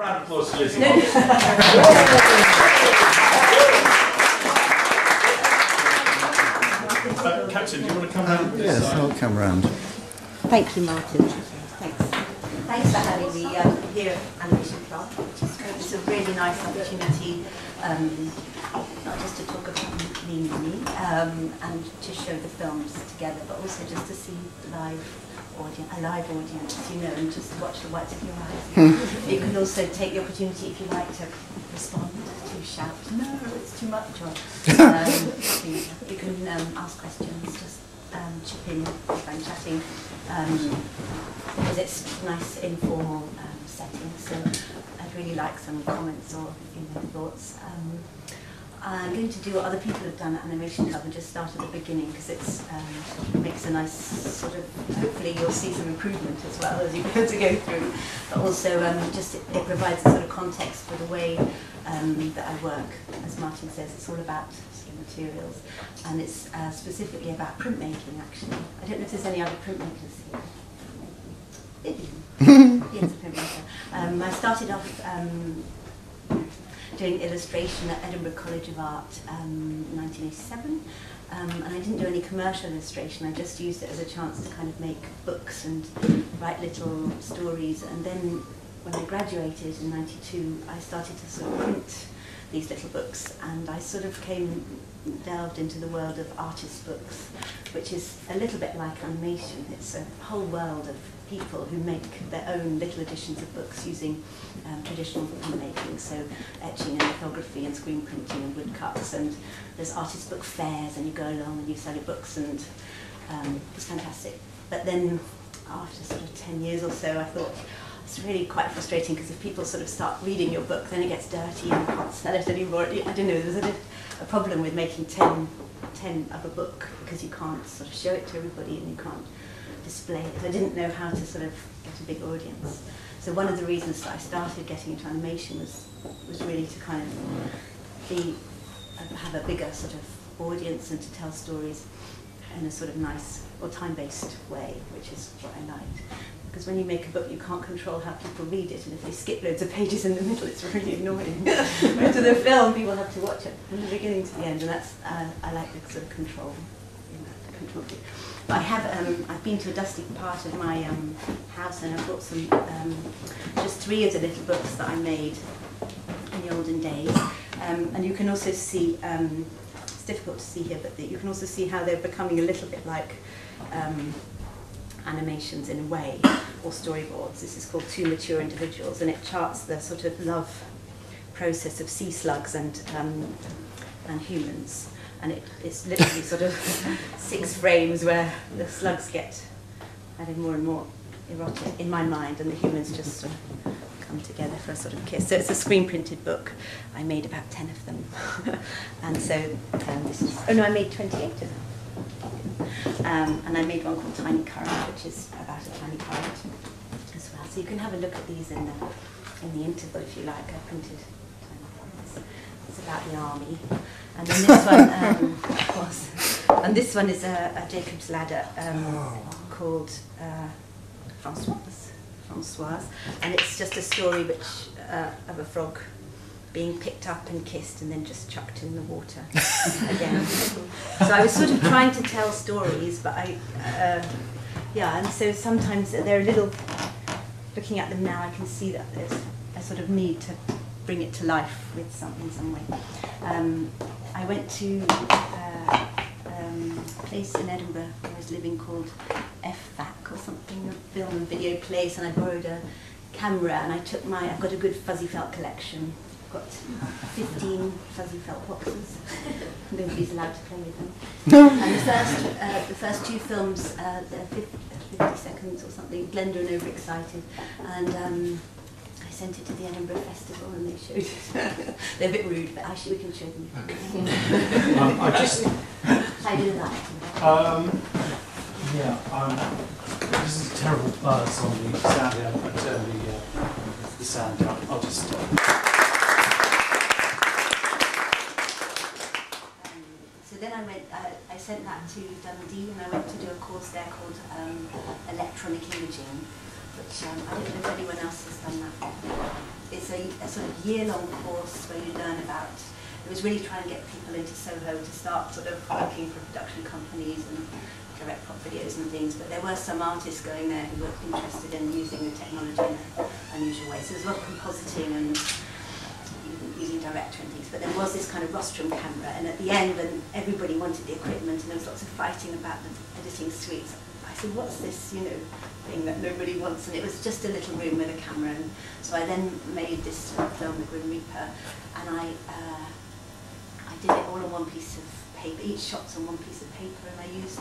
Round of applause to Lizzy. Captain, do you want to come round? Yes, I'll come round. Thank you, Martin. Thanks for having me here at Animation Club, which is great. It's a really nice opportunity, not just to talk about me and to show the films together, but also just to see a live audience, you know, and just watch the whites of your eyes. You can also take the opportunity, if you like, to respond, to shout, no, it's too much, or you can ask questions, just chip in if I'm chatting, because it's a nice informal setting, so I'd really like some comments or thoughts. I'm going to do what other people have done at Animation Club and just start at the beginning, because it makes a nice sort of, hopefully you'll see some improvement as well as you go through, but also just it provides a sort of context for the way that I work. As Martin says, it's all about materials, and it's specifically about printmaking, actually. I don't know if there's any other printmakers here. Yes, a printmaker. I started off doing illustration at Edinburgh College of Art in 1987, and I didn't do any commercial illustration. I just used it as a chance to kind of make books and write little stories, and then when I graduated in '92, I started to sort of print these little books, and I sort of delved into the world of artist books, which is a little bit like animation. It's a whole world of people who make their own little editions of books using traditional printmaking, so etching and lithography and screen printing and woodcuts, and there's artist book fairs, and you go along and you sell your books, and it's fantastic. But then after sort of 10 years or so, I thought, it's really quite frustrating, because if people sort of start reading your book, then it gets dirty and you can't sell it anymore. I don't know, there's a problem with making 10 of a book, because you can't sort of show it to everybody and you can't display it. I didn't know how to sort of get a big audience. So one of the reasons that I started getting into animation was really to kind of have a bigger sort of audience and to tell stories in a sort of nice or time-based way, which is what I liked. Because when you make a book, you can't control how people read it, and if they skip loads of pages in the middle, it's really annoying. Whereas with a film, people have to watch it from the beginning to the end, and that's I like the sort of control. But I've been to a dusty part of my house, and I've got some just 3 of the little books that I made in the olden days, and you can also see. It's difficult to see here, but you can also see how they're becoming a little bit like. Animations in a way, or storyboards. This is called Two Mature Individuals, and it charts the sort of love process of sea slugs and humans. And it's literally sort of 6 frames where the slugs get more and more erotic in my mind, and the humans just sort of come together for a sort of kiss. So it's a screen printed book. I made about 10 of them, and so this is. Oh no, I made 28 of them. And I made one called Tiny Current, which is about a tiny current as well. So you can have a look at these in the interval if you like. I printed tiny currents. It's about the army. And then this one is a Jacob's Ladder called Françoise, and it's just a story of a frog being picked up and kissed and then just chucked in the water again. So I was sort of trying to tell stories, but and so sometimes they're a little, looking at them now, I can see that there's a sort of need to bring it to life with in some way. I went to a place in Edinburgh where I was living called FVAC or something, a film and video place, and I borrowed a camera, and I've got a good fuzzy felt collection. Got 15 fuzzy felt boxes. Nobody's allowed to play with them. And the first 2 films, they're 50 seconds or something, blender and overexcited. And I sent it to the Edinburgh Festival, and they showed it. They're a bit rude, but actually we can show them. Okay. I do that. This is a terrible buzz on the sound. I turn the sound down. I'll just stop. So then I sent that to Dundee, and I went to do a course there called electronic imaging, which I don't know if anyone else has done that. It's a sort of year-long course where you learn about, it was really trying to get people into Soho to start sort of working for production companies and direct pop videos and things, but there were some artists going there who were interested in using the technology in an unusual way. So there's a lot of compositing and using director and things, but there was this kind of rostrum camera, and at the end, when everybody wanted the equipment and there was lots of fighting about the editing suites, I said, what's this, you know, thing that nobody wants? And it was just a little room with a camera, and so I then made this film, The Grim Reaper, and I did it all on one piece of paper. Each shot's on one piece of paper, and I used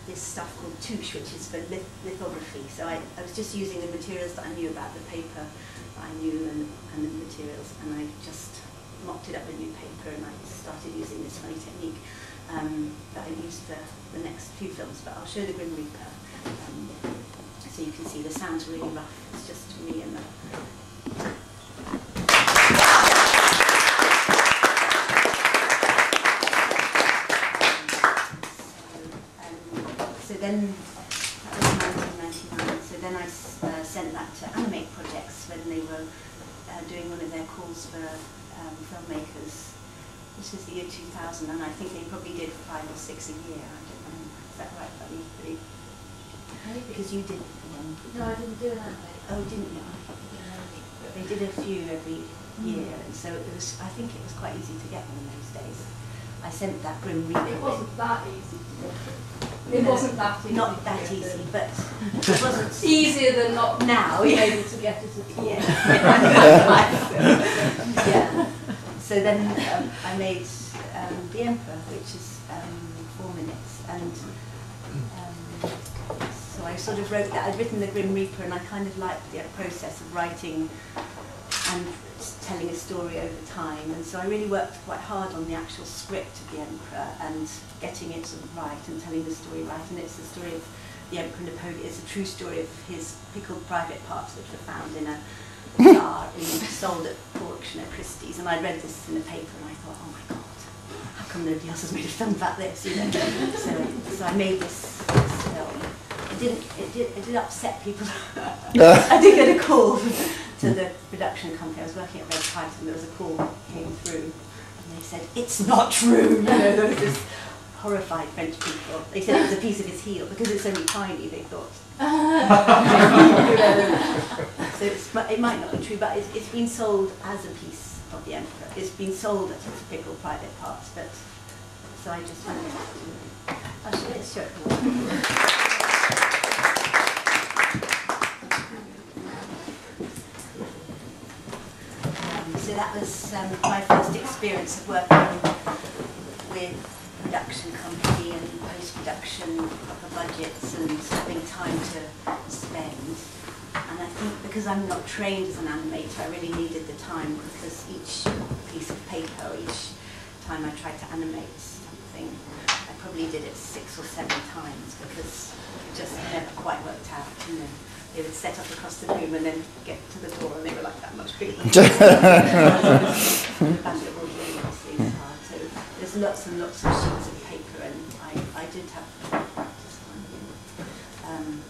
this stuff called touche, which is for lithography. So I was just using the materials that I knew about, the paper that I knew and the materials, and I just mocked it up with new paper, and I started using this funny technique that I used for the next few films. But I'll show The Grim Reaper, so you can see the sound's really rough. It's just me and the... So then, that was 1999, so then I sent that to Animate Projects when they were doing one of their calls for filmmakers. This was the year 2000, and I think they probably did 5 or 6 a year. I don't know, is that right, Bunny? Because you did one. No, I didn't do that. Oh, didn't you? They did a few every year, and so it was. I think it was quite easy to get one in those days. I sent that Grim Reaper. It wasn't that easy to get. It wasn't that easy. Not that easy, but it wasn't easier than not now. Being able to get it at all. Yeah. Yeah. So then I made The Emperor, which is 4 minutes, and so I sort of wrote that. I'd written The Grim Reaper, and I kind of liked the process of writing and telling a story over time, and so I really worked quite hard on the actual script of The Emperor and getting it sort of right and telling the story right. And it's the story of the Emperor Napoleon. It's a true story of his pickled private parts, which were found in a jar and sold at auction at Christie's. And I read this in the paper, and I thought, oh my God, how come nobody else has made a film about this? You know? So I made this film. It did upset people. I did get a call to the production company. I was working at Red Kite, and there was a call that came through, and they said, "It's not true." You know, there was this horrified French people. They said it was a piece of his heel because it's only tiny. They thought. So it might not be true, but it's been sold as a piece of the Emperor. It's been sold as its pickled private parts, but so I just went to. I'll show it. So that was my first experience of working with production company and post-production, proper budgets, and having time to spend. And I think because I'm not trained as an animator, I really needed the time, because each piece of paper, each time I tried to animate something, I probably did it 6 or 7 times because it just never quite worked out. You know, they would set up across the room and then get to the door and they were like that much bigger. So there's lots and lots of sheets of paper, and I did have practice time.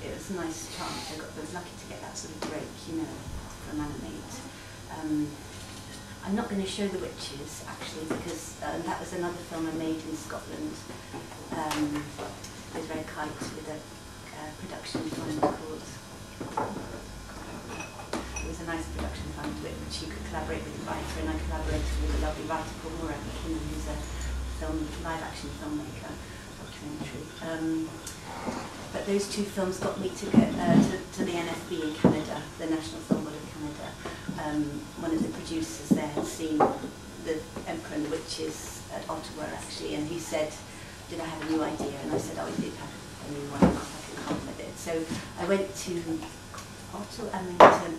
It was a nice chance. I was lucky to get that sort of break, you know, from Animate. I'm not going to show The Witches, actually, because that was another film I made in Scotland with Red Kite, with a production fund called... It was a nice production fund with which you could collaborate with the writer, and I collaborated with a lovely writer called Maura, who's a live-action filmmaker, documentary. But those 2 films got me to go to the NFB in Canada, the National Film Board of Canada. One of the producers there had seen The Emperor and the Witches at Ottawa, actually, and he said, did I have a new idea? And I said, oh, I did have a new one, I can come with it. So I went to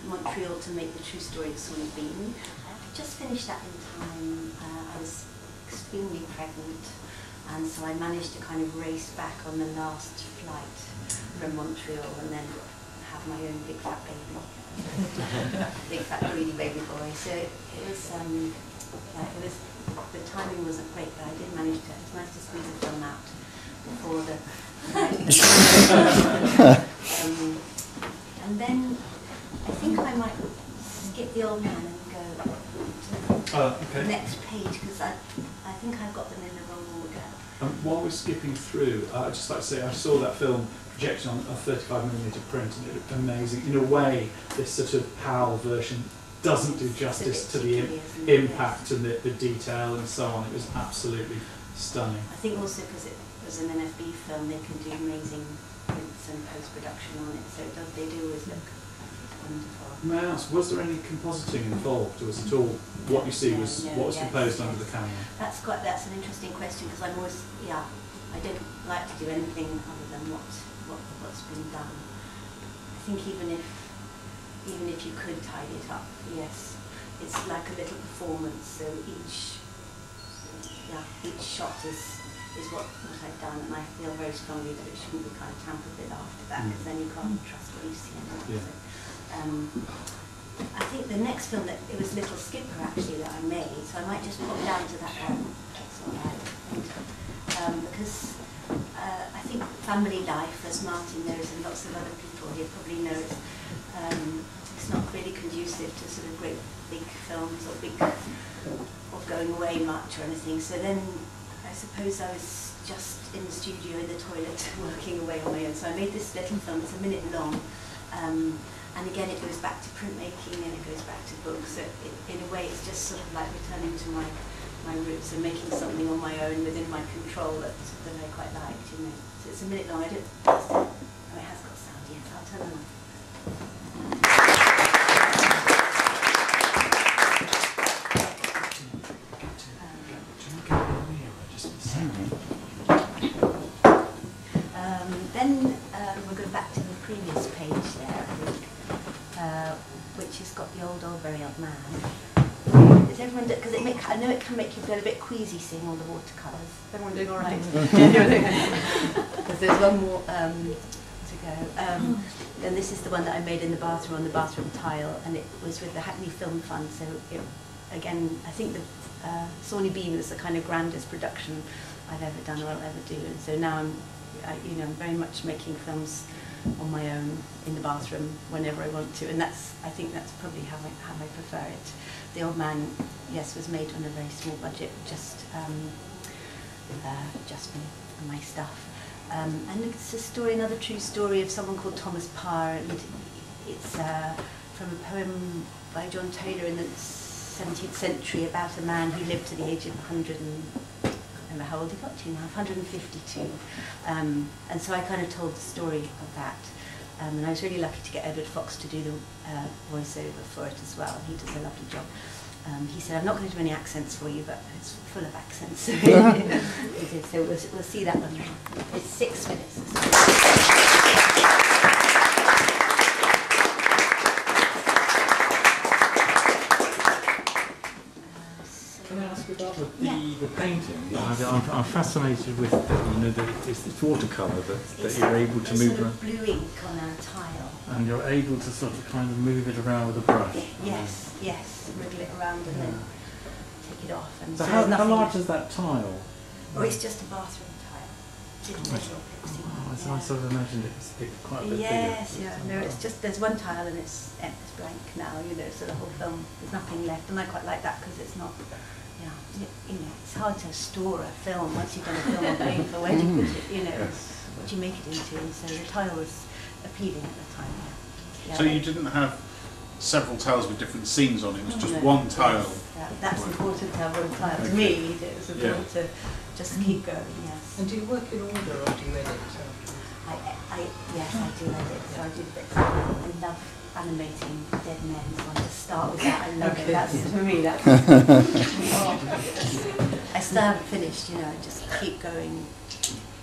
Montreal to make the true story of Sawney Beane. I just finished that in time. I was extremely pregnant, and so I managed to kind of race back on the last flight from Montreal and then have my own big fat baby. Big fat greedy baby boy. So it was, the timing wasn't great, but I did manage to, it's nice to squeeze the film out before the and then I think I might skip the old man and go to the next page, because I think I've got them in the wrong order. While we're skipping through, I'd just like to say I saw that film projected on a 35mm print, and it looked amazing. In a way, this sort of PAL version doesn't do justice to the impact and the detail and so on. It was absolutely stunning. I think also because it was an NFB film, they can do amazing prints and post-production on it, so they do always look wonderful. May I ask, was there any compositing involved, or was it all what you see was what was composed under the camera? That's an interesting question, because I'm always, I don't like to do anything other than what's been done. I think even if you could tidy it up, yes, it's like a little performance. So each shot is what I've done, and I feel very strongly that it shouldn't be kind of tampered with after that, because then you can't trust what you see anymore. Yeah. So, I think the next film, that it was Little Skipper actually that I made, so I might just pop down to that one. That's all right. Because I think family life, as Martin knows, and lots of other people here probably know, it's not really conducive to sort of great big films or going away much or anything. So then I suppose I was just in the studio in the toilet working away on my own. So I made this little film. It's a minute long. And again, it goes back to printmaking and it goes back to books. So in a way, it's just sort of like returning to my roots and making something on my own within my control that I quite liked, you know. So it's a minute long. It has got sound, yes. I'll turn them off. Then we'll go back to the previous page there, I think, which has got the old, very old man. Is everyone, because I know it can make you feel a bit queasy seeing all the watercolours. Is everyone doing all right? Because there's one more to go. And this is the one that I made in the bathroom, on the bathroom tile, and it was with the Hackney Film Fund. So again, I think the Sawney Beane was the kind of grandest production I've ever done or I'll ever do. And so now I'm very much making films on my own in the bathroom whenever I want to, and I think that's probably how I prefer it. The Old Man, yes, was made on a very small budget, just me and my stuff. And it's a story, another true story of someone called Thomas Parr, and it's from a poem by John Taylor in the 17th century about a man who lived to the age of 100 and I don't know how old he got to now, 152. And so I kind of told the story of that. And I was really lucky to get Edward Fox to do the voiceover for it as well. He does a lovely job. He said, I'm not going to do any accents for you, but it's full of accents. So he did. So we'll see that one. It's 6 minutes. Can I ask about the painting? I'm fascinated with this watercolour that you're able to move around. Blue ink on a tile. And you're able to sort of kind of move it around with a brush. Yes, wriggle it around and then take it off. And so how large is that tile? Oh, it's just a bathroom tile. So I sort of imagined it was quite a bit bigger. Yes, no, it's just, there's one tile and it's blank now, so the whole film, there's nothing left, and I quite like that because it's not, it's hard to store a film once you've done a film on paper. Where do you put it, what do you make it into? And so the tile was appealing at the time. So you didn't have several tiles with different scenes on it, it was just one tile? That's important to have one tile. To me, it was important to just keep going, yes. And do you work in order or do you edit? Yes, I do edit, so I do bits. I love animating dead men, so I just start with that. I love it. That's, for me, that's... I still haven't finished, I just keep going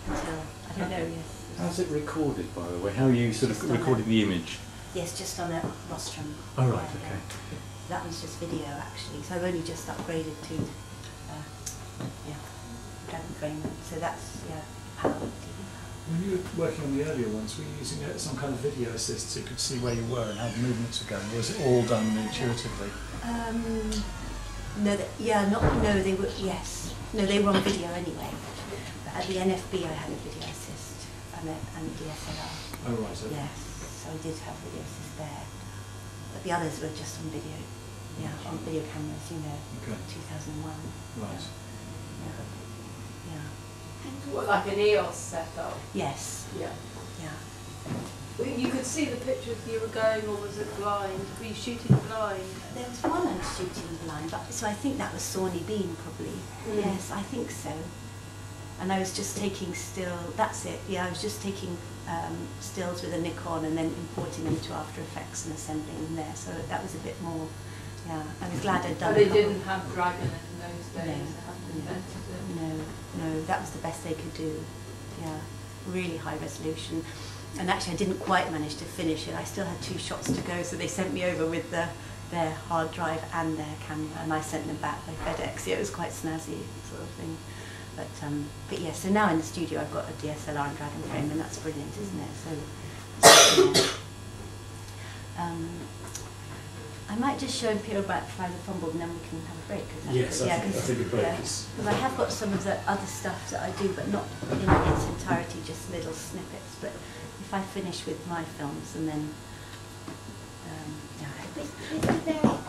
until, I don't know, yes. How's it recorded, by the way? How are you sort of recording the image? Yes, just on a rostrum. Oh, right, okay. That was just video, actually, so I've only just upgraded to, Dragon Frame, so that's, PAL. When you were working on the earlier ones, were you using some kind of video assist so you could see where you were and how the movements were going, or was it all done intuitively? They were, yes. No, they were on video anyway. But at the NFB I had a video assist and DSLR. Oh, right, okay. Yes, so I did have video assist there. but the others were just on video. Yeah, on video cameras, you know, Okay. 2001. Right. Yeah. Yeah. What, like an EOS setup? Yes. Yeah. Yeah. Well, you could see the pictures you were going, or was it blind? Were you shooting blind? There was one I was shooting blind, but so I think that was Sawney Beane probably. Yes, I think so. And I was just taking still. That's it. Yeah, I was just taking stills with a Nikon and then importing them to After Effects and assembling them there. So that was a bit more. Yeah, I was glad I'd done. But they didn't have Dragon in those days. No, They hadn't invented it. No, that was the best they could do. Yeah, really high resolution. And actually I didn't quite manage to finish it. I still had 2 shots to go, so they sent me over with their hard drive and their camera, and I sent them back by FedEx. Yeah, it was quite snazzy sort of thing. But yeah, so now in the studio I've got a DSLR and Dragon frame, and that's brilliant, isn't it? So I might just show Imperial Provisor Frombald and then we can have a break. Yes, I think a break is... Because I have got some of the other stuff that I do, but not in its entirety, just little snippets. But if I finish with my films and then... With the very old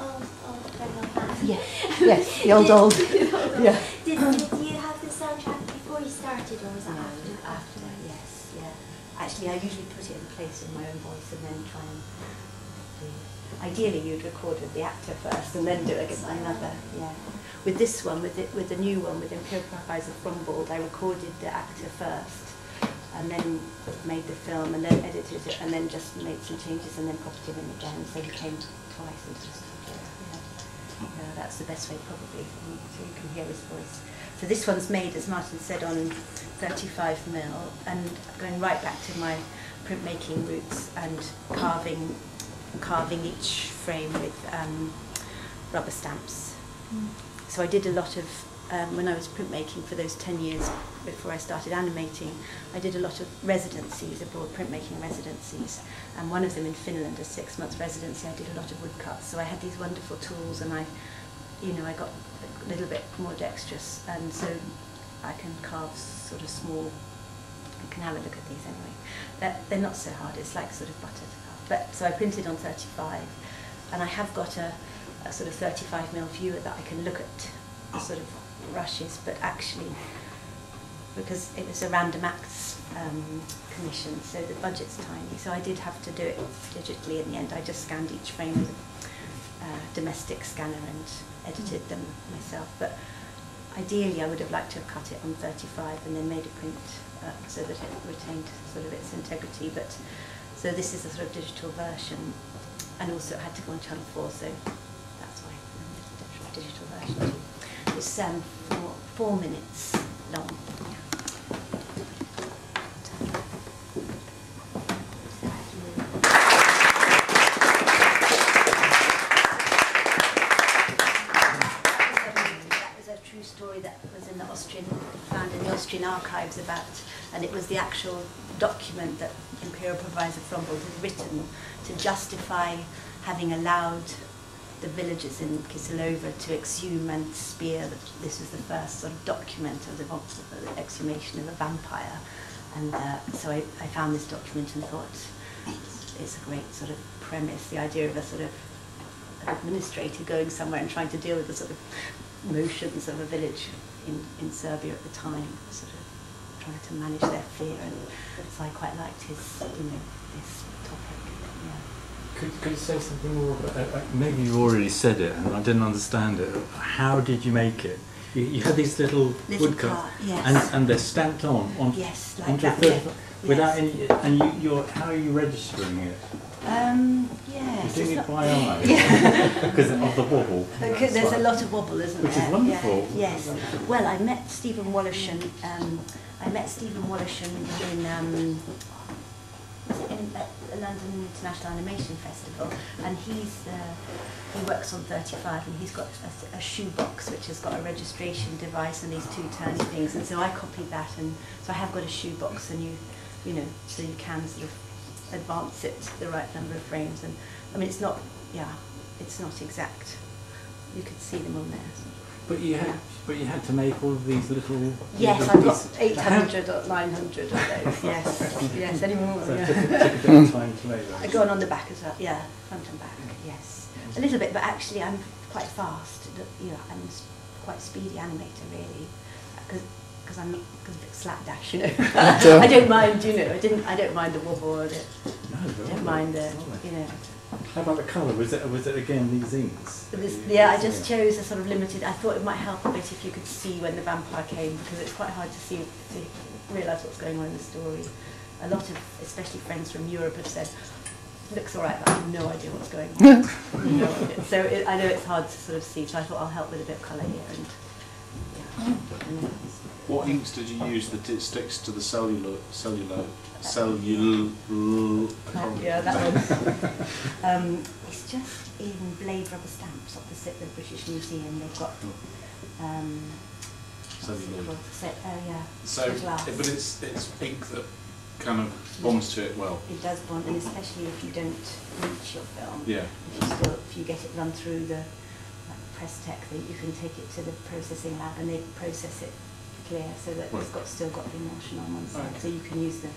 Bernard. Yes, the old. Yeah. Did you have the soundtrack before you started, or was that after? After, yes, yeah. Actually, I usually put it in place in my own voice and then try and do... Ideally, you'd record with the actor first and then do it against another, yeah. With this one, with the new one, with Imperial Provisor Frombald, I recorded the actor first and then made the film and then edited it and then just made some changes and then popped him in again, so he came twice into the studio. Yeah. That's the best way probably, so you can hear his voice. So this one's made, as Martin said, on 35mm and going right back to my printmaking roots and carving each frame with rubber stamps. So I did a lot of, when I was printmaking for those 10 years before I started animating, I did a lot of residencies, abroad printmaking residencies, and one of them in Finland, a 6-month residency, I did a lot of woodcuts. So I had these wonderful tools, and I got a little bit more dexterous, and so I can carve sort of small. You can have a look at these anyway. They're not so hard. It's like sort of butter to carve. But so I printed on 35, and I have got a sort of 35mm viewer that I can look at sort of rushes, but actually, because it was a random acts commission, so the budget's tiny, so I did have to do it digitally in the end. I just scanned each frame with a domestic scanner and edited them myself, but ideally I would have liked to have cut it on 35 and then made a print so that it retained sort of its integrity, but so this is a sort of digital version, and also it had to go on Channel 4, so that's why the digital version too. It's 4 minutes long. That was a true story that was in the found in the Austrian archives about, and it was the actual document that Imperial Provisor Frombald had written to justify having allowed the villagers in Kisilova to exhume and spear. This was the first sort of document of the exhumation of a vampire, and so I found this document and thought it's a great sort of premise, the idea of a sort of administrator going somewhere and trying to deal with the sort of motions of a village in Serbia at the time, sort of trying to manage their fear, and so I quite liked his, this topic. Yeah. Could you say something more about, maybe you already said it and I didn't understand it. How did you make it? You had these little woodcuts, yes. and they're stamped on yes, like onto that, a third, yeah. without Yes. any, and you're, how are you registering it? Yes. You're doing it by eye, because of the wobble. Because there's a lot of wobble, isn't there? Which is wonderful. Yeah. Yes. Well, I met Stephen Wollashan. In the London International Animation Festival, and he works on 35, and he's got a shoebox which has got a registration device and these 2 turny things, and so I copied that, and so I have got a shoebox, and so you can sort of advance it to the right number of frames, and I mean it's not exact. You could see them on there. But you had, Yeah. but you had to make all of these little. Yes, little I've got pieces. 800 or 900 of those. Yes, yes, anymore. So it Yeah. took a bit of time to make I those. go on the back as well. Yeah, front and back. Yes, a little bit, but actually I'm quite fast. You know, I'm quite speedy animator really, because I'm not because of the slapdash. You know, I don't mind. You know, I don't mind the wobble. I don't mind the. You know. How about the colour? Was it again these inks? Yeah, I just chose a sort of limited. I thought it might help a bit if you could see when the vampire came, because it's quite hard to see to realise what's going on in the story. A lot of, especially friends from Europe, have said, "Looks all right, but I have no idea what's going on." No idea. So I know it's hard to sort of see. So I thought I'll help with a bit of colour here. And yeah. What inks did you use that it sticks to the Yeah, that one. It's just in Blade Rubber Stamps opposite the British Museum. They've got celluloid. Yeah. So, glass. but it's ink that kind of bonds to it well. It does bond, and especially if you don't bleach your film. Yeah. If you get it run through the press tech, you can take it to the processing lab and they process it clear so that it's still got the emulsion on one side. Okay. So you can use the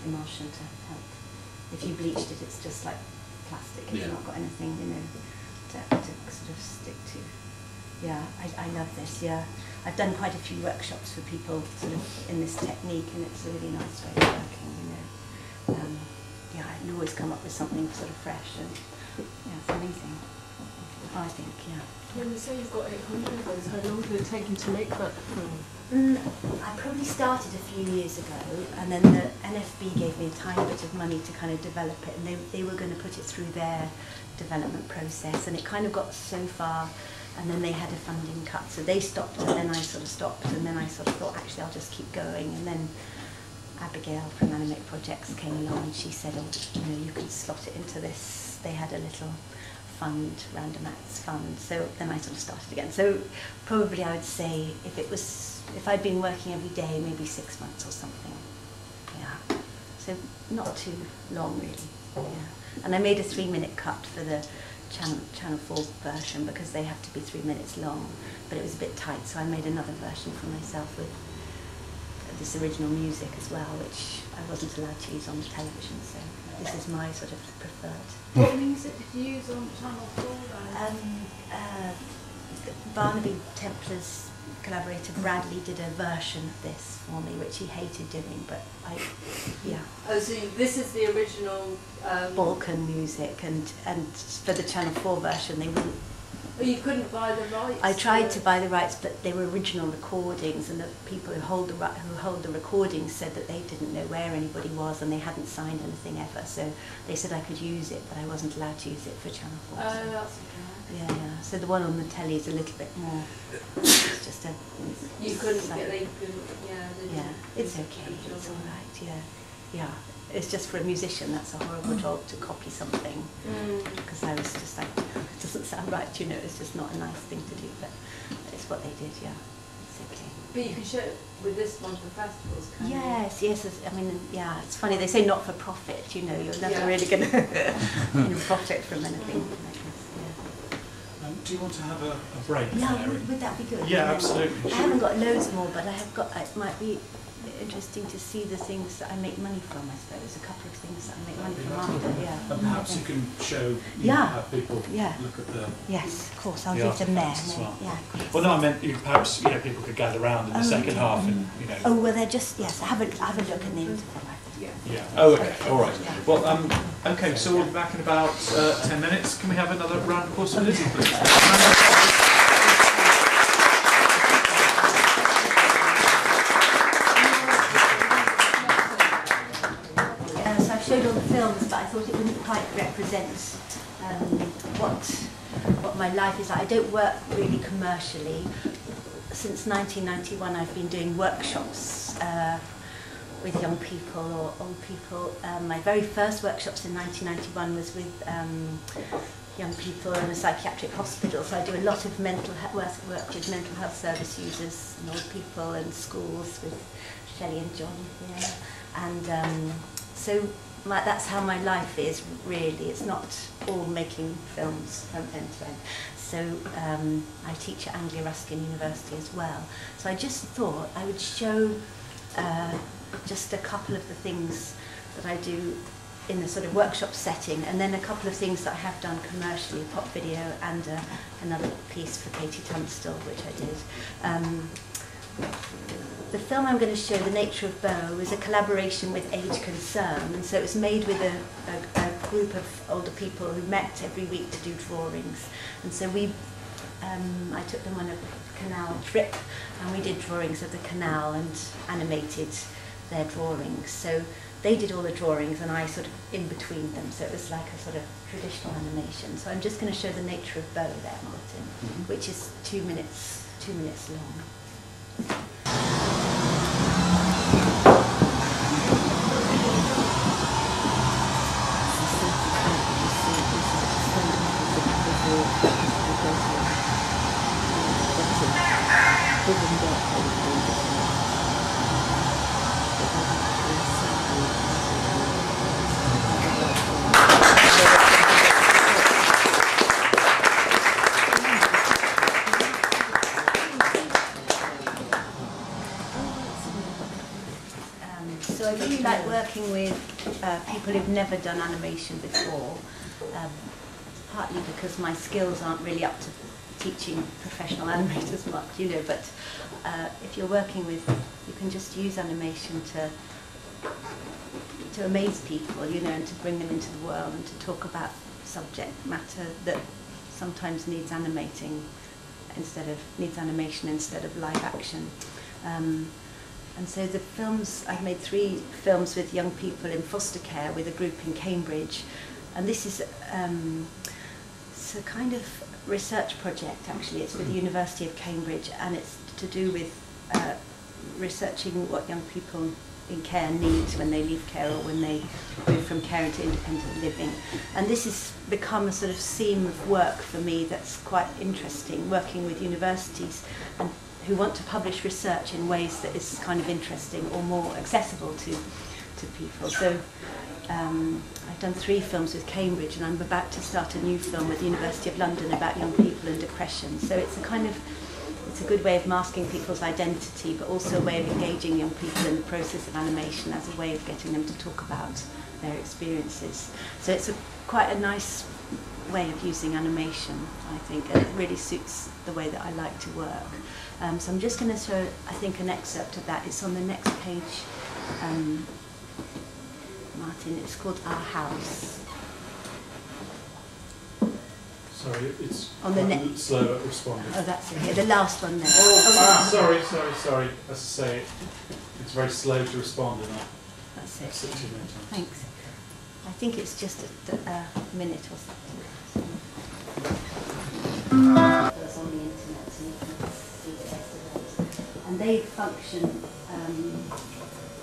emulsion to help. If you bleached it, it's just like plastic. It's not got anything, you know, to sort of stick to. Yeah, I love this. Yeah, I've done quite a few workshops for people sort of in this technique, and it's a really nice way of working. You know, yeah, I can always come up with something sort of fresh, and yeah, it's amazing. I think, yeah. When you say you've got 800 of those, how long did it take you to make that film? I probably started a few years ago, and then the NFB gave me a tiny bit of money to kind of develop it, and they were going to put it through their development process, and it kind of got so far, and then they had a funding cut, so they stopped, and then I sort of stopped, and then I sort of thought, actually, I'll just keep going, and then Abigail from Animate Projects came along, and she said, oh, you know, you can slot it into this. They had a little fund, Random Acts fund, so then I sort of started again. So probably I would say if I'd been working every day, maybe 6 months or something. Yeah. So not too long really. Yeah. And I made a 3-minute cut for the Channel 4 version because they have to be 3 minutes long, but it was a bit tight, so I made another version for myself with this original music as well, which I wasn't allowed to use on the television, so this is my sort of preferred. What music did you use on Channel 4 then? Barnaby Templar's collaborator Bradley did a version of this for me, which he hated doing, but yeah. Oh, so this is the original... Balkan music, and for the Channel 4 version they wouldn't... Oh, you couldn't buy the rights? I tried to buy the rights, but they were original recordings, and the people who hold the recordings said that they didn't know where anybody was, and they hadn't signed anything ever. So they said I could use it, but I wasn't allowed to use it for Channel 4. Oh, So. that's okay. Yeah, yeah. So the one on the telly is a little bit more. It's just a. You couldn't get they couldn't, yeah. Yeah, it's okay. It's all right. Yeah, yeah. It's just for a musician, that's a horrible job to copy something. Because I was just like, it doesn't sound right, you know. It's just not a nice thing to do, but it's what they did. Yeah, it's okay. But you can show it with this one for festivals, can't you? Yes, yes. I mean, yeah. It's funny. They say not for profit. You know, you're never Yeah. really going to profit from anything like this. Yeah. Do you want to have a break? Yeah, there? would that be good? Yeah, absolutely. I haven't got loads more, but I have got. It might be interesting to see the things that I make money from. I suppose a couple of things that I make money from after. Yeah. And perhaps you can show Yeah. have people Yeah. look at the. Yes, of course. I'll The leave them there. artefacts as well. Yeah. Well, no, I meant perhaps people could gather around in the second half and Oh well, they're just yes. Have a look and then. Yeah. Oh, okay. All right. Well, okay. So we'll be back in about 10 minutes. Can we have another round of applause for Lizzy, please? So I've showed all the films, but I thought it wouldn't quite represent what my life is like. I don't work really commercially. Since 1991, I've been doing workshops with young people or old people. My very first workshops in 1991 was with young people in a psychiatric hospital, so I do a lot of work with mental health service users and old people and schools with Shelley and John here. And so that's how my life is, really. It's not all making films from end to end. So I teach at Anglia Ruskin University as well. So I just thought I would show just a couple of the things that I do in the sort of workshop setting, and then a couple of things that I have done commercially, a pop video and another piece for Katie Tunstall, which I did. The film I'm going to show, The Nature of Bow, is a collaboration with Age Concern, and so it was made with a group of older people who met every week to do drawings. And so I took them on a canal trip, and we did drawings of the canal and animated their drawings. So they did all the drawings and I sort of in between them, so it was like a sort of traditional animation. So I'm just going to show The Nature of Bow there, Martin, which is 2 minutes long. So I really like working with people who've never done animation before, partly because my skills aren't really up to teaching professional animators much, you know, but if you're working with, you can just use animation to amaze people, you know, and to bring them into the world and to talk about subject matter that sometimes needs animation instead of live action. And so the films, I've made 3 films with young people in foster care with a group in Cambridge. And this is it's a kind of research project, actually. It's with the University of Cambridge, and it's to do with researching what young people in care need when they leave care or when they move from care into independent living. And this has become a sort of theme of work for me that's quite interesting, working with universities and who want to publish research in ways that is kind of interesting or more accessible to people. So I've done 3 films with Cambridge, and I'm about to start a new film with the University of London about young people and depression. So it's a good way of masking people's identity, but also a way of engaging young people in the process of animation as a way of getting them to talk about their experiences. So it's quite a nice way of using animation, I think, and it really suits the way that I like to work. So I'm just going to show, I think, an excerpt of that. It's on the next page, Martin. It's called Our House. Sorry, it's on the slow at responding. Oh, that's it. Yeah, the last one there. Sorry. As I say, it's very slow to respond, and that's it. 60 minutes. Thanks. I think it's just a minute or something. It's on the internet, so you can see the rest of those. And they function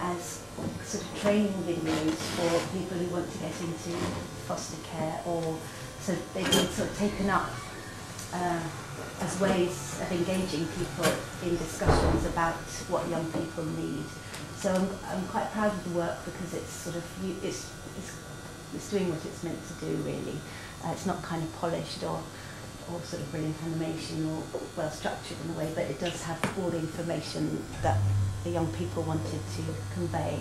as sort of training videos for people who want to get into foster care, or so they've been sort of taken up as ways of engaging people in discussions about what young people need. So I'm quite proud of the work because it's sort of it's doing what it's meant to do, really. It's not kind of polished or sort of brilliant animation or well structured in a way, but it does have all the information that the young people wanted to convey.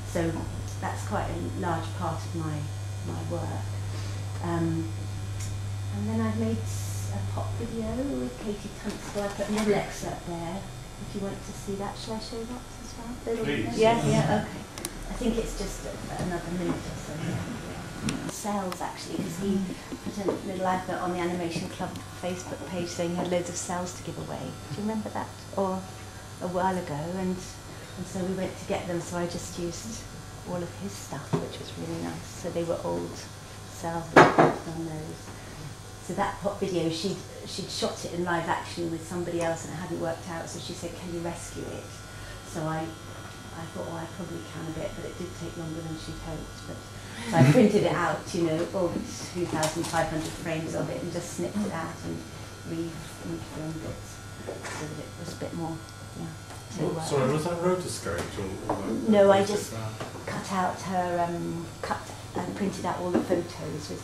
So that's quite a large part of my work. And then I've made a pop video with Katie Tunstall. I put another excerpt there. If you want to see that, shall I show that as well? Please. Yeah, okay. I think it's just another minute or so. Cells, actually, because he put a little advert on the Animation Club Facebook page saying he had loads of cells to give away. Do you remember that? Or a while ago, and so we went to get them, so I just used all of his stuff, which was really nice. So they were old cells that I put on those. So that pop video, she'd shot it in live action with somebody else and it hadn't worked out, so she said, can you rescue it? So I thought, well, I probably can a bit, but it did take longer than she'd hoped. But so I printed it out, you know, all 2,500 frames of it, and just snipped it out and refilmed it so that it was a bit more, yeah. Sorry, was that rotoscoped or no, I just cut out her, printed out all the photos with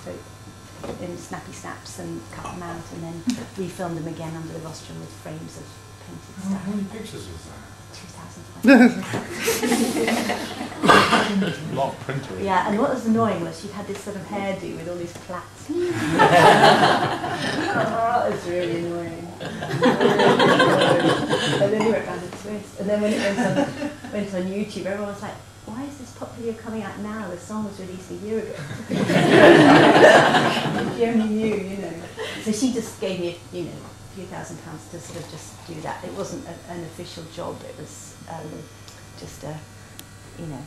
in snappy snaps and cut them out and then refilmed them again under the rostrum with frames of painted stuff. How many pictures was that? 2,500. A lot of printing. Yeah, and what was annoying was she had this sort of hairdo with all these plaits. Oh, it was really annoying. And then we went round a twist. And then when it went on YouTube, everyone was like, why is this pop video coming out now? The song was released a year ago. She only knew, you know. So she just gave me, you know, a few £1,000 to sort of just do that. It wasn't an official job. It was just a, you know,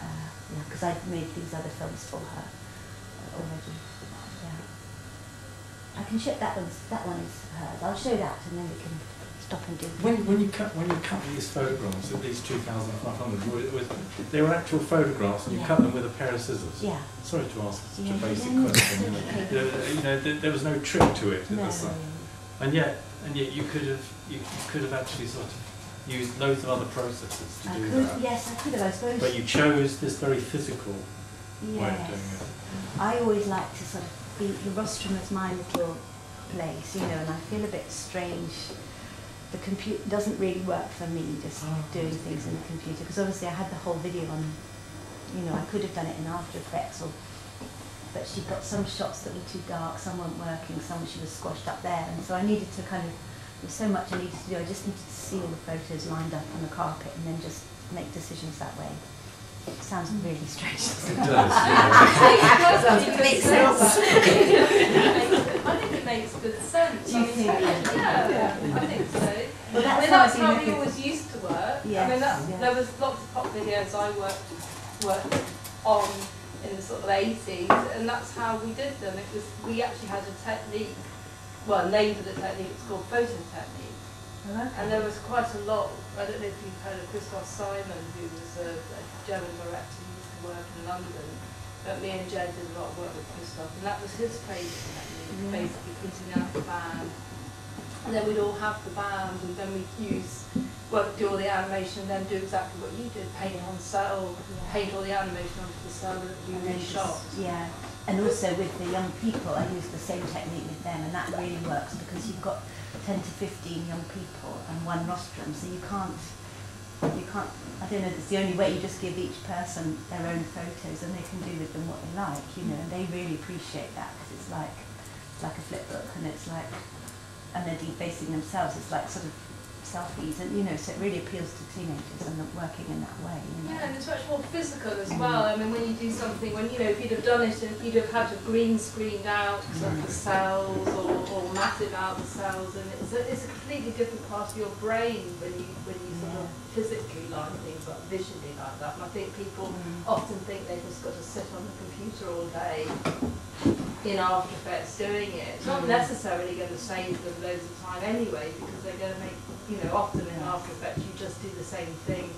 yeah, because I'd made these other films for her already. Yeah. I can show that one is hers. I'll show that and then we can stop and do. When you cut these photographs of these 2,500, they were actual photographs, and you cut them with a pair of scissors. Yeah. Sorry to ask such a Yeah, basic no, question. You know, there was no trick to it. No. And yet you could have actually sort of used loads of other processes to do that. Yes, I could have, I suppose. But you chose this very physical way of doing it. I always like to sort of be, the rostrum is my little place, you know, and I feel a bit strange. The computer doesn't really work for me, just doing things in the computer, because obviously I had the whole video on, you know, I could have done it in After Effects, but she got some shots that were too dark, some weren't working, some she was squashed up there, and so I needed to kind of, there's so much I needed to do, I just needed to see all the photos lined up on the carpet and then just make decisions that way. It sounds really strange. It does. Makes sense. I think it makes good sense. Do you think? Yeah, I think so. Well, I mean, that's how we always used to work. Yes, I mean, yes. there was lots of pop videos I worked on in the sort of 80s, and that's how we did them. It was, we actually had a technique, well, named for the technique, it's called photo technique. Okay. And there was quite a lot, I don't know if you've heard of Christoph Simon, who was a German director who used to work in London, but me and Jen did a lot of work with Christoph, and that was his favourite technique, basically putting out the band. And then we'd all have the band, and then we'd do all the animation, and then do exactly what you did, paint on cell, paint all the animation onto the cell that you reshot. Yeah, and also with the young people, I use the same technique with them, and that really works because you've got 10 to 15 young people and one rostrum, so you can't, I don't know, it's the only way. You just give each person their own photos and they can do with them what they like, you know, and they really appreciate that because it's like a flip book, and it's like, and they're defacing themselves, it's like sort of selfies, and you know, so it really appeals to teenagers and working in that way, you know. Yeah, and it's much more physical as well. I mean, when you do something, when, you know, if you'd have done it, you'd have had to green screened out the cells or matted out the cells, and it's a completely different part of your brain when you sort of physically like things, like visually like that. And I think people often think they've just got to sit on the computer all day in After Effects doing it. It's not necessarily going to save them loads of time anyway, because they're going to make, you know, often in After Effects you just do the same thing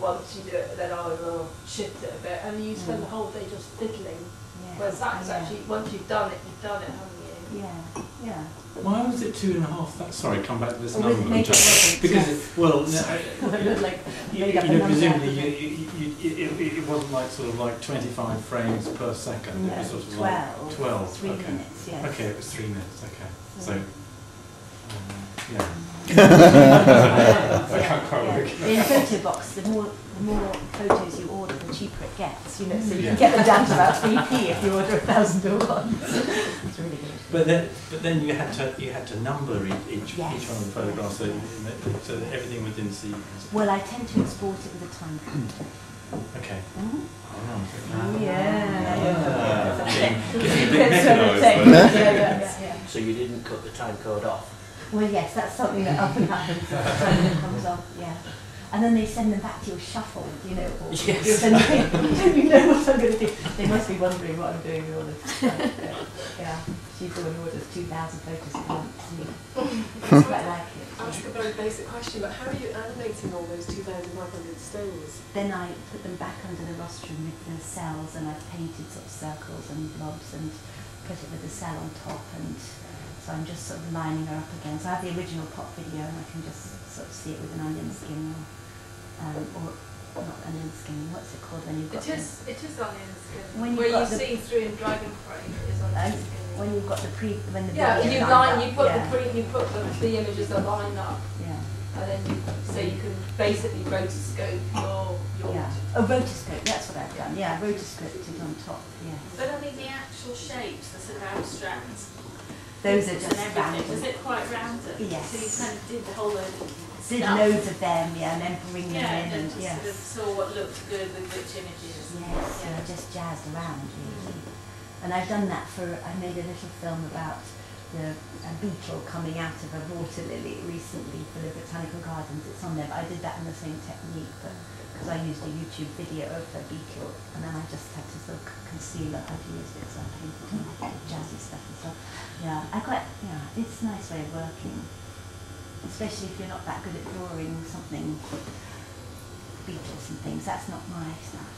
once you do it, then I'll shift it a bit, and you spend the whole day just fiddling. Whereas that's actually, once you've done it, haven't you? Yeah, yeah. Why was it 2.5? Sorry, come back to this Well, number. maybe it wasn't. Because, Like, presumably it wasn't like sort of like 25 frames per second. No, It was sort of 12. like 12. 3 okay. minutes, yes. Okay, it was 3 minutes. Okay, so yeah. I can't quite work. In photo box, the more photos you order, the cheaper it gets. You know, so you can get them down to about 3p if you order 1,000 at once. It's really good. But then you had to number each one of the photographs so that everything was in sequence. Well, I tend to export it with a time code. Okay. So you didn't cut the time code off? Well, yes, that's something that often happens. It comes off, yeah. And then they send them back to you shuffled, you know, or you know what I'm going to do. They must be wondering what I'm doing with all this stuff. Yeah, she's the one who orders 2,000 photos at once. It's quite like it. I'll ask a very basic question, but how are you animating all those 2,500 stills? Then I put them back under the rostrum with the cells, and I've painted sort of circles and blobs and put it with the cell on top, and so I'm just sort of lining her up again. So I have the original pop video, and I can just sort of see it with an onion skin, or not onion skinning, what's it called when you've got It is onion skinning. When you've where got you see through in Dragon Frame, it is onion skinning. when you've got the when the Yeah, video you lined line, up, you put yeah. you put the images that line up, Yeah. and then so you can basically rotoscope your. Yeah. Oh, rotoscope, that's what I've done. Yeah, rotoscoped on top, yes. But I mean the actual shapes, the sort of abstract. Those are and just everything. random. Was it quite random? Yes. So you kind of did the whole load of Did stuff. loads of them, yeah, and then bring them Yeah, in and and just yes. sort of saw what looked good with which images. Yes, Yeah. just jazzed around really. And I've done that I made a little film about a beetle coming out of a water lily recently for the Botanical Gardens. It's on there, but I did that in the same technique, but because I used a YouTube video of the beetle, and then I just had to sort of conceal it. I've used it, so I painted and I did jazzy stuff and stuff. Yeah, it's a nice way of working, especially if you're not that good at drawing something, beetles and things. That's not my stuff.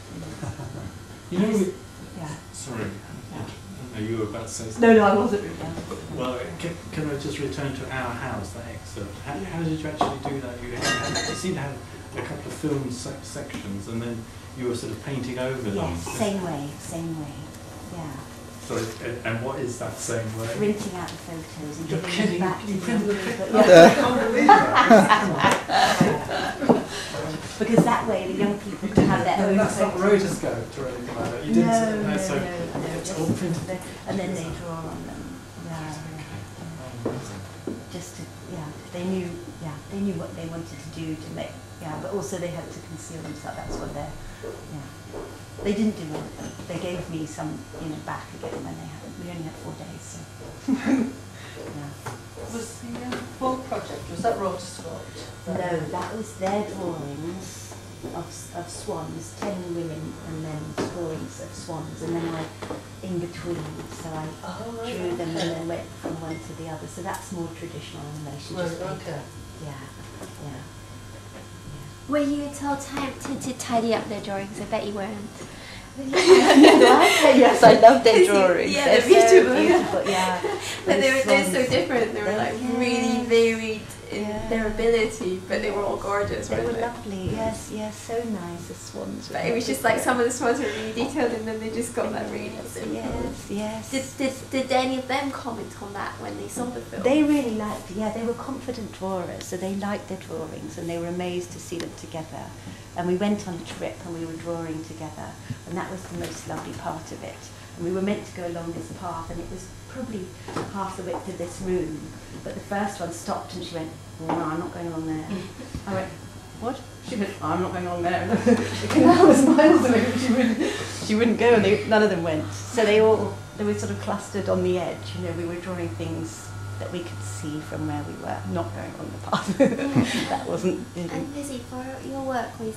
You know, Yeah. sorry, are you about to say something? No, I wasn't really. Well, can I just return to our house, that excerpt? How did you actually do that? You seem to have a couple of film sections, and then you were sort of painting over them. Yes, same way, yeah. So, and what is that same way? Printing out the photos and You're giving kidding, them back to you the printed young the people. picture? Yeah. I can't believe that. Because that way the young people can have their own That's not photos. rotoscoped or anything like that. You No, didn't. no, So just it's all printed. and then they draw on them. Yeah, just to, they knew what they wanted to do to make, but also they had to conceal themselves. That's what they didn't do anything. They gave me some, back again when we only had 4 days, so. Was the whole project, was that rotoscoped? No, that was their drawings of swans, 10 women and then drawings of swans, and then I in between, so I drew them and then went from one to the other. So that's more traditional animation. Just okay. Yeah. Were you at all tempted to tidy up their drawings? I bet you weren't. Yes, I love their drawings. Yeah, they're they're so beautiful. beautiful. Yeah. But they're Those so swans. different. They were like really varied in their ability, but they were all gorgeous, They weren't were they? lovely. Yes, so nice. The swans. But it was just like some of the swans were really detailed, and then they just got that really simple. Yes. Did any of them comment on that when they saw the film? They really liked it. Yeah, they were confident drawers, so they liked their drawings, and they were amazed to see them together. And we went on a trip, and we were drawing together, and that was the most lovely part of it. And we were meant to go along this path, and it was probably half the width of this room. But the first one stopped, and she went, "Oh, no, I'm not going along there." I went, "What?" She went, "Oh, I'm not going along there." The canal was miles away, but she wouldn't go, and none of them went. So they were sort of clustered on the edge. We were drawing things that we could see from where we were, not going on the path. That wasn't. And Lizzy, for your work with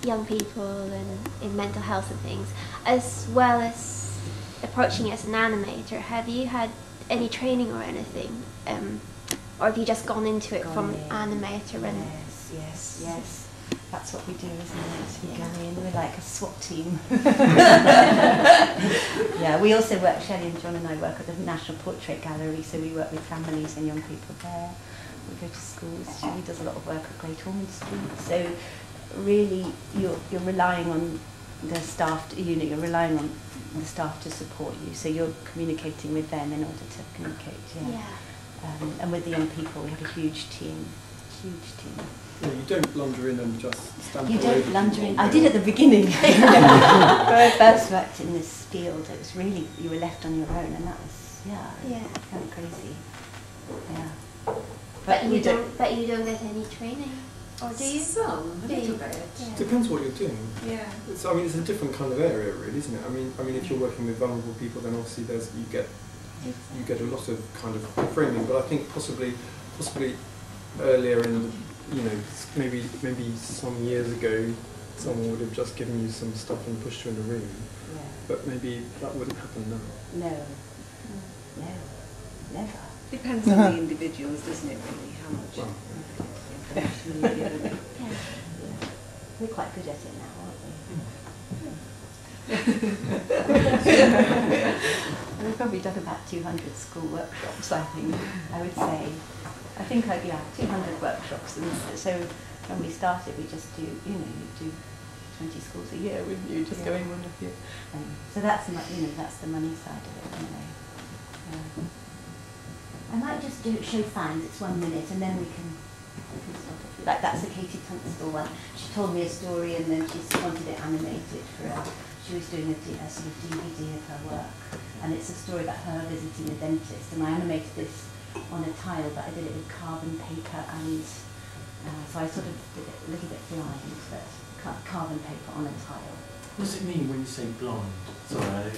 young people and in mental health and things, as well as approaching it as an animator, have you had any training or anything? Or have you just gone into it from animator? And Yes. That's what we do, isn't it? We go in, we're like a SWAT team. We also work, Shelley and John and I work at the National Portrait Gallery, so we work with families and young people there. We go to schools. Shelley does a lot of work at Great Ormond Street. So really, you're relying on the staff. You're relying on the staff to support you. So you're communicating with them in order to communicate. And with the young people, we have a huge team. Yeah, you don't blunder in and just stand You all don't over blunder people. in. I did at the beginning. When I first worked in this field, it was really, you were left on your own, and that was, kind of crazy. Yeah. But you don't get any training, or do you? Some, a little bit. It depends what you're doing. Yeah. It's a different kind of area, really, isn't it? I mean, if you're working with vulnerable people, then obviously you get a lot of kind of framing. But I think possibly earlier in, maybe some years ago, someone would have just given you some stuff and pushed you in a room. Yeah. But maybe that wouldn't happen now. No, never. Depends on the individuals, doesn't it, really, how much information you give them. We're quite good at it now, aren't we? We've probably done about 200 school workshops, I think, I would say. I think 200 workshops, and so when we started, we just do, you know, you do 20 schools a year, wouldn't you? Just going one of you. So that's, you know, that's the money side of it, anyway. I might just show fans. It's 1 minute, and then we can stop it. Like that's the Katie Tunstall one. She told me a story, and then she wanted it animated for her. She was doing a sort of DVD of her work, and it's a story about her visiting a dentist. And I animated this on a tile, but I did it with carbon paper, and so I sort of did it a little bit blind, but carbon paper on a tile. What does it mean when you say blind? Sorry,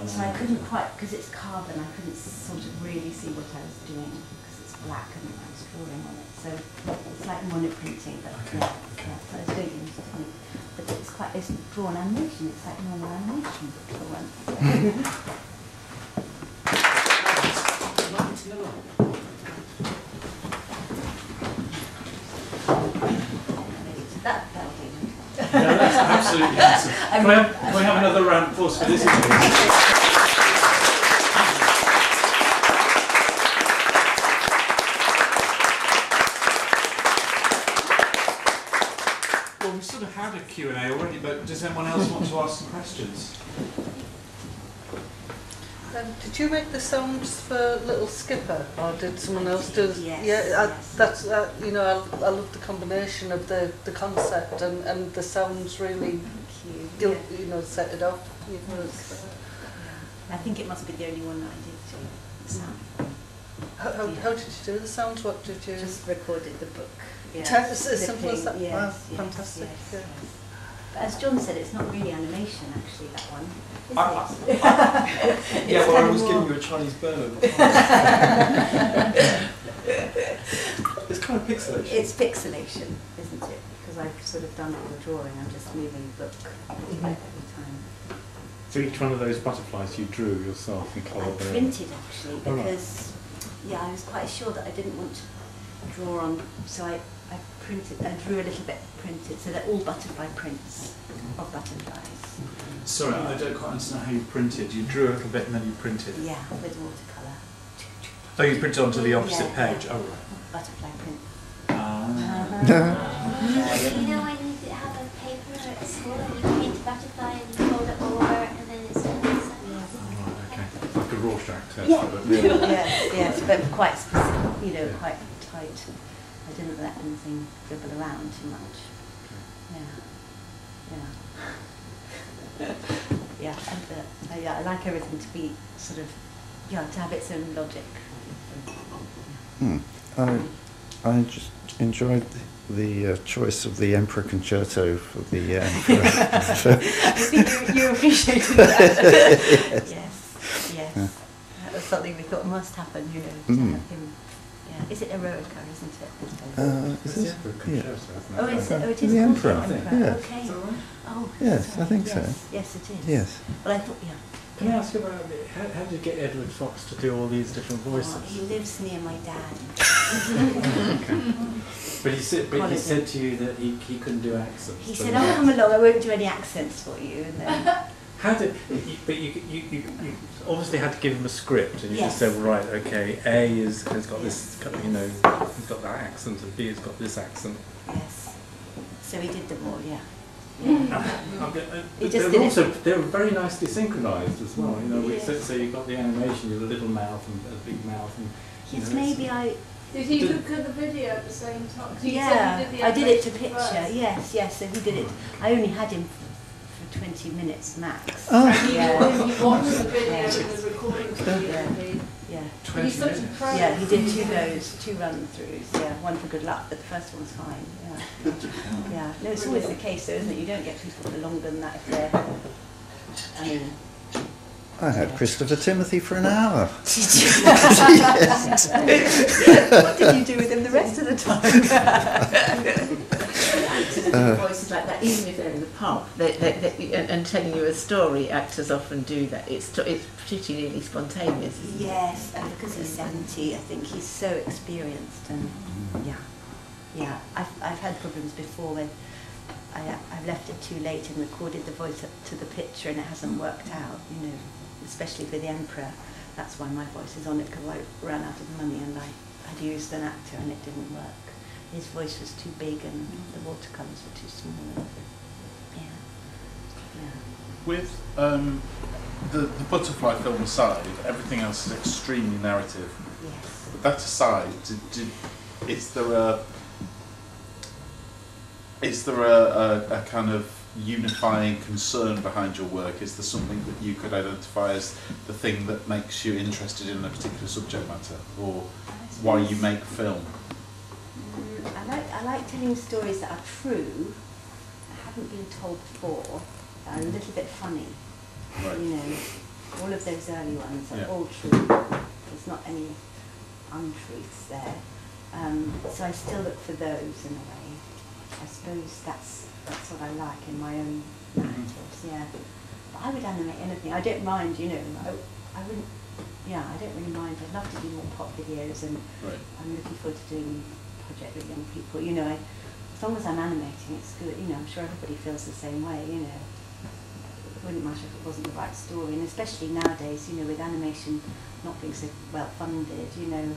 so I couldn't quite, because it's carbon, I couldn't sort of really see what I was doing, because it's black and I was drawing on it. So it's like monoprinting, but yeah, so I was doing it, but it's drawn animation, it's like normal animation for once. That'll do. Yeah, that's absolutely awesome. Can we have another round of applause for Lizzy? Well, we sort of had a Q&A already, but does anyone else want to ask some questions? Did you make the sounds for Little Skipper, or did someone else do? Yes. Yeah, that's you know, I love the combination of the concept and the sounds really. You know, set it up. I think it must be the only one that I did too. The sound. How did you do the sounds? What did you? Just recorded the book. As simple as that. Yes, Wow, yes, fantastic. Yes, yes. But as John said, it's not really animation actually, that one. Yeah, well, I was giving you a Chinese burner. It's kind of pixelation. It's pixelation, isn't it? Because I've sort of done all the drawing, I'm just moving the book every time. So each one of those butterflies you drew yourself in colour? I printed actually, because I was quite sure that I didn't want to draw on, so I drew a little bit printed, so they're all butterfly prints of butterflies. Sorry, I don't quite understand how you printed. You drew a little bit and then you printed. Yeah, with watercolour. Oh, you printed onto the opposite page. Oh, right. Butterfly print. You know when you have a paper at school and you paint a butterfly and you fold it over and then it's done. Oh, right, okay. Like a Rorschach test. Yeah. But yes, but quite specific, you know, quite tight. I didn't let anything dribble around too much. Yeah, and I like everything to be sort of, to have its own logic. I just enjoyed the choice of the Emperor Concerto for the Emperor. I think you appreciated that. Yes. That was something we thought must happen, you know, to have him. Yeah. Is it Eroica, isn't it? Is it? Yeah. Oh, is it? Oh, it is The called Emperor. The Emperor. Yeah. Okay. Oh, Yes, sorry. I think so. Yes, it is. Yes. Well, I thought, Can I ask you about how did you get Edward Fox to do all these different voices? he lives near my dad. But he said to you that he couldn't do accents. He said, "Oh, come along. I won't do any accents for you." And then How did? But you obviously had to give him a script, and you just said, right, okay, A has got this, you know, he's got that accent, and B has got this accent. Yes. So he did them all, yeah. They're very nicely synchronised as well. You know, so you've got the animation, you've a little mouth and a big mouth, and yes, maybe I. Did he look at the video at the same time? Yeah, I did it to picture. Yes. So he did it. I only had him for 20 minutes max. Oh. Yeah. You watched the video and the recording studio. Yeah. 20 minutes. Yeah, he did two run-throughs. Yeah, one for good luck, but the first one's fine. Yeah. No, it's always the case, though, isn't it? You don't get people for longer than that if they're. I mean. I had Christopher Timothy for an hour. Did you? What did you do with him the rest of the time? Voices like that, even if they're in the pub, and telling you a story, actors often do that. It's pretty nearly spontaneous, isn't it? Yes, and because he's 70, I think he's so experienced, and yeah. I've had problems before when I've left it too late and recorded the voice up to the picture and it hasn't worked out, you know, especially for the Emperor. That's why my voice is on it, because I ran out of money and I had used an actor and it didn't work. his voice was too big and the watercolours were too small. Yeah. Yeah. With the butterfly film aside, everything else is extremely narrative. Yes. But that aside, is there a kind of unifying concern behind your work? Is there something that you could identify as the thing that makes you interested in a particular subject matter, or why you make film? I like telling stories that are true, that haven't been told before, that are a little bit funny. Right. You know, all of those early ones are Yeah. all true. There's not any untruths there. So I still look for those in a way. I suppose that's what I like in my own narratives, yeah. But I would animate anything. I don't mind, you know, I wouldn't, yeah, I don't really mind. I'd love to do more pop videos, and I'm looking forward to doing a project with young people. You know, as long as I'm animating, it's good. You know, I'm sure everybody feels the same way, you know. It wouldn't matter if it wasn't the right story, and especially nowadays, you know, with animation not being so well funded, you know,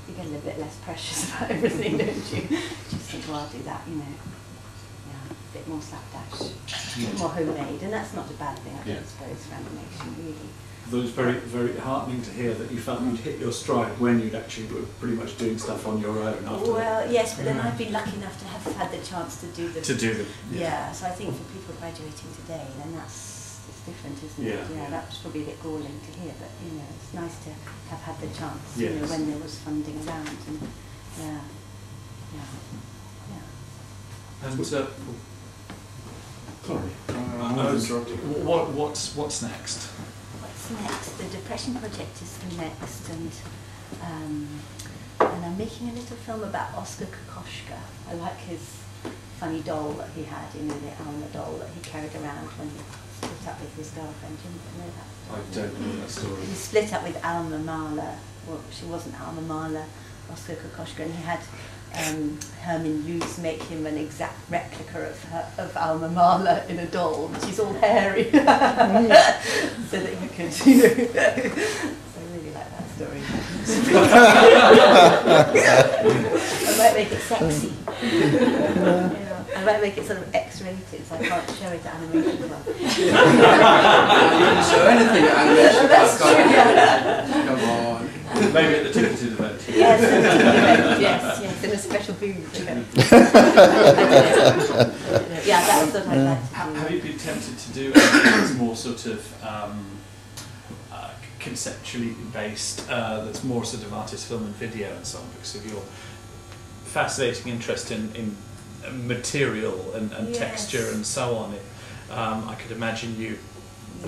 you get a little bit less precious about everything, don't you? Just think, well, I'll do that, you know. Yeah, a bit more slapdash, a bit more homemade, and that's not a bad thing, I don't suppose, for animation, really. It was very, very heartening to hear that you felt you'd hit your stride when you'd actually were pretty much doing stuff on your own after. Well, yes, but then I've been lucky enough to have had the chance to do the... Yeah, so I think for people graduating today, then it's different, isn't it? Yeah, that was probably a bit galling to hear, but, you know, it's nice to have had the chance, you know, when there was funding around, and, yeah. And, sorry, what's next? What's next? The Depression Project is next, and I'm making a little film about Oscar Kokoschka. I like his funny doll that he had, you know, the Alma doll that he carried around when he split up with his girlfriend. Do you know that? I don't know that story. He split up with Alma Mahler. Well, she wasn't Alma Mahler, Oscar Kokoschka, and he had Herman Luz make him an exact replica of Alma Mahler in a doll, which is all hairy, so that he could, you know. So I really like that story. I might make it sexy. I might make it sort of X-rated, so I can't show it at animation club. You can show anything at animation That's club. true. Come on. Maybe at the ticketed event. Yes, at the ticketed event, yes, in a special booth. Yeah, that's what I'd like to do. Have you been tempted to do anything that's more sort of conceptually based, that's more sort of artist film and video and so on, because of your fascinating interest in material and texture and so on? I could imagine you,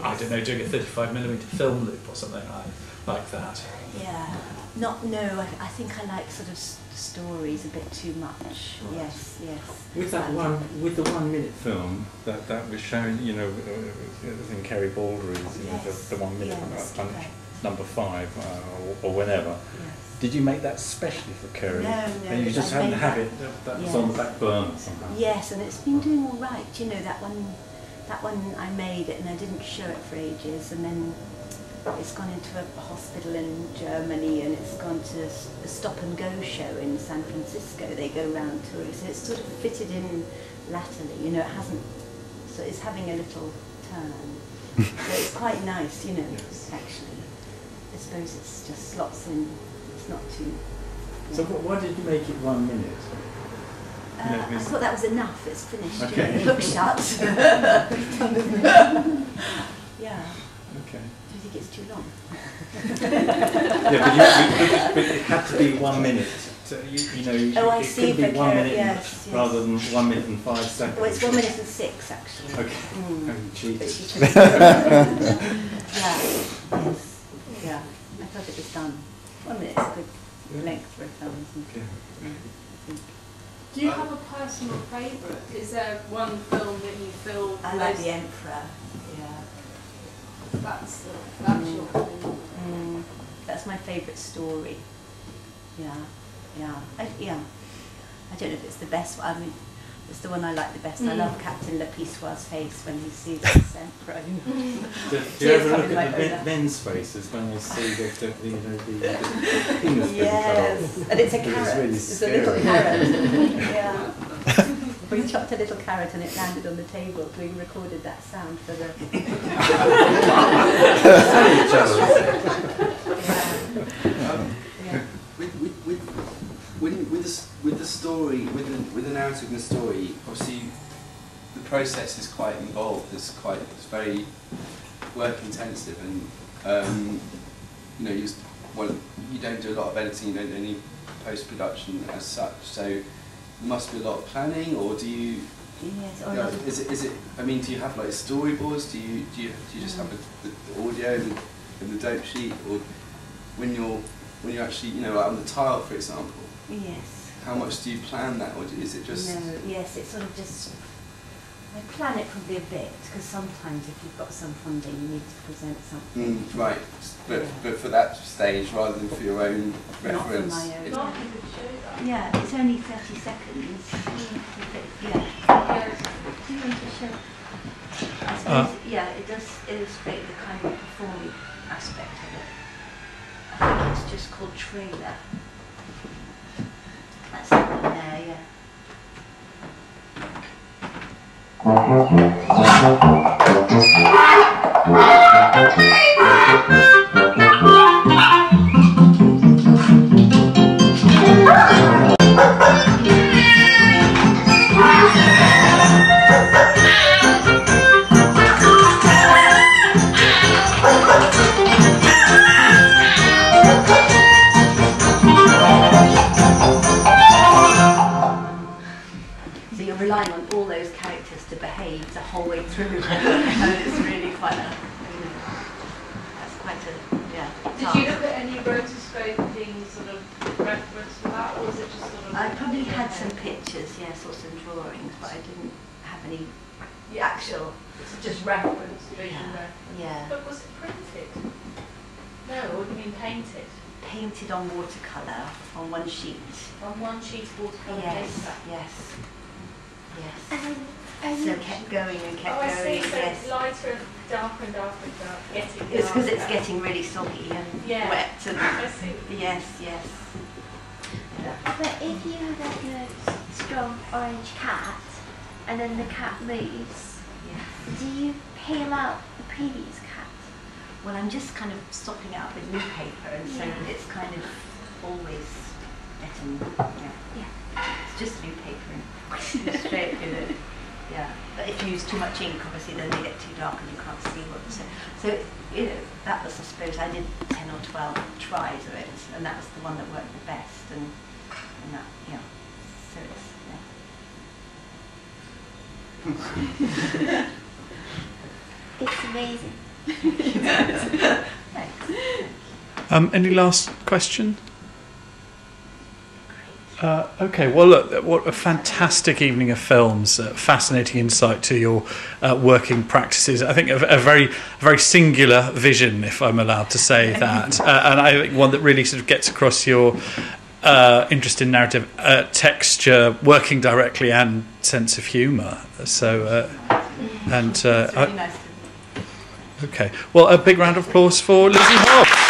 I don't know, doing a 35mm film loop or something like that. Yeah, no, I think I like sort of stories a bit too much. Right. Yes. With that with the 1 minute film that was shown, you know, in Kerry Baldry's, you know, the 1 minute punch, number 5 or whenever. Yes. Did you make that specially for Kerry? No. And you just hadn't have it. That was on the back burner somehow. Yes, and it's been doing all right. You know, that one I made it and I didn't show it for ages, and then it's gone into a hospital in Germany, and it's gone to a stop and go show in San Francisco. They go round touring, so it's sort of fitted in latterly. You know, it hasn't. So it's having a little turn. So it's quite nice, you know. Actually, I suppose it's just slots in. It's not too. Yeah. So why did you make it 1 minute? I thought that was enough. It's finished. Okay. You know, it looks shut. Yeah. Okay. Do you think it's too long? Yeah, but it had to be 1 minute. So you know, Oh, I it see. could be 1 minute Yes. rather than 1 minute and 5 seconds. Well, it's 1 minute and 6 actually. Okay. Oh, you cheated. But she chose Yeah. I thought it was done. 1 minute is a good length for a film, isn't it? Okay. I think. Do you have a personal favourite? Is there one film that you feel I like The Emperor. Yeah. That's your film? That's my favourite story. Yeah. I don't know if it's the best one. I mean, it's the one I like the best. I love Captain Lepissoir's face when he sees this emperor. Do you ever look at the men's faces when they see the king's Yes, And it's a carrot. It's really It's a little carrot. Yeah. We Yeah. chopped a little carrot and it landed on the table. We recorded that sound for the. With the story, with the narrative and the story, obviously the process is quite involved. It's very work intensive, and you don't do a lot of editing, you don't do any post production as such. So there must be a lot of planning, or do you? Yes, is it? I mean, do you have like storyboards? Do you just have the audio and the dope sheet, or when you're actually like on the tile, for example? Yes. How much do you plan that, or is it just? No, yes, it's sort of just. I plan it probably a bit because sometimes if you've got some funding, you need to present something. Right, but for that stage rather than for your own reference. Not for my own. It's Yeah, it's only 30 seconds. Yeah. Do you want to show? I suppose, yeah, it does illustrate the kind of performing aspect of it. I think it's just called trailer. That's the one there, yeah. So you're relying on all those characters to behave the whole way through. And it's really quite a, that's quite a, yeah. Did you look at any rotoscoping sort of reference for that, or was it just sort of? I probably had some pictures, yes, or some drawings, but I didn't have any actual. It's just reference, visual reference. Yeah. But was it printed? No, or do you mean painted? Painted on watercolour on one sheet. On one sheet of watercolour Yes, paper? yes. Yes. And So kept going and kept Oh, I going, see, so yes. it's lighter and darker and darker and darker, getting It's because it's darker. getting really soggy and Yeah. wet and I see. yes, yes. Yeah. but if you have like a strong orange cat and then the cat moves, Yes. do you peel out the previous cat? Well, I'm just kind of stopping it up with new paper, and so Yeah. it's kind of always getting, it's just new paper and straight, yeah. But if you use too much ink, obviously then they get too dark and you can't see what. So that was, I suppose, I did 10 or 12 tries of it, and that was the one that worked the best, and that, yeah. So it's, It's amazing. Thanks. Any last question? Okay, well, look, what a fantastic evening of films, fascinating insight to your working practices. I think a very singular vision, if I'm allowed to say that, and I think one that really sort of gets across your interest in narrative, texture, working directly, and sense of humour. So, It's really nice to okay, well, a big round of applause for Lizzy Hobbs.